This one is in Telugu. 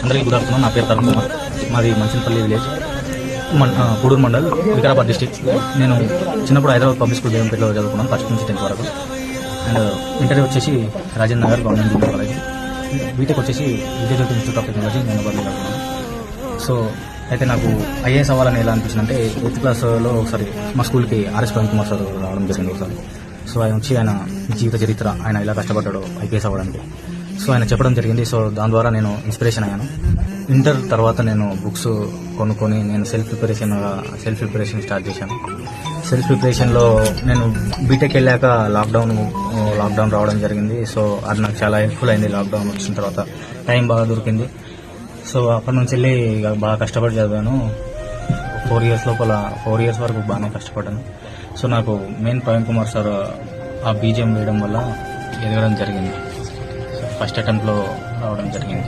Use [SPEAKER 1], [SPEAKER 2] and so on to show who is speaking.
[SPEAKER 1] అందరికీ గుడ్ ఆఫ్టర్నూన్. నా పేరు తరుణ్ కుమార్. మాది మంచినపల్లి విలేజ్, పూడూరు మండల్, వికారాబాద్ డిస్టిక్. నేను చిన్నప్పుడు హైదరాబాద్ పబ్లిక్ స్కూల్ బేగంపేటలో చదువుకున్నాను, ఫస్ట్ నుంచి 10th వరకు. అండ్ ఇంటర్వ్యూ వచ్చేసి Rajendra Nagar government degree college. BTech వచ్చేసి విద్యాజ్యోతి ఇన్స్టిట్యూట్ ఆఫ్ టెక్నాలజీ నేను చదువుకున్నాను. సో అయితే నాకు ఐఏఎస్ అవ్వాలని ఎలా అనిపించిందంటే 8th క్లాస్లో ఒకసారి మా స్కూల్కి ఆర్ఎస్ ప్రవీణ్ కుమార్ సార్ రావడం జరిగింది ఒకసారి. సో ఆయన వచ్చి ఆయన జీవిత చరిత్ర, ఆయన ఎలా కష్టపడ్డాడో ఐపీఎస్ అవ్వడానికి, సో ఆయన చెప్పడం జరిగింది. సో దాని ద్వారా నేను ఇన్స్పిరేషన్ అయ్యాను. ఇంటర్ తర్వాత నేను బుక్స్ కొనుక్కొని నేను సెల్ఫ్ ప్రిపరేషన్ స్టార్ట్ చేశాను. సెల్ఫ్ ప్రిపరేషన్లో నేను బీటెక్ వెళ్ళాక లాక్డౌన్ రావడం జరిగింది. సో అది నాకు చాలా హెల్ప్ఫుల్ అయింది. లాక్డౌన్ వచ్చిన తర్వాత టైం బాగా దొరికింది. సో అక్కడి నుంచి వెళ్ళి బాగా కష్టపడి చదివాను. 4 ఇయర్స్ వరకు బాగానే కష్టపడ్డాను. సో నాకు మెయిన్ ప్రవీణ్ కుమార్ సార్ ఆ బీజం వేయడం వల్ల ఎదగడం జరిగింది. ఫస్ట్ అటెంప్ట్లో రావడం జరిగింది.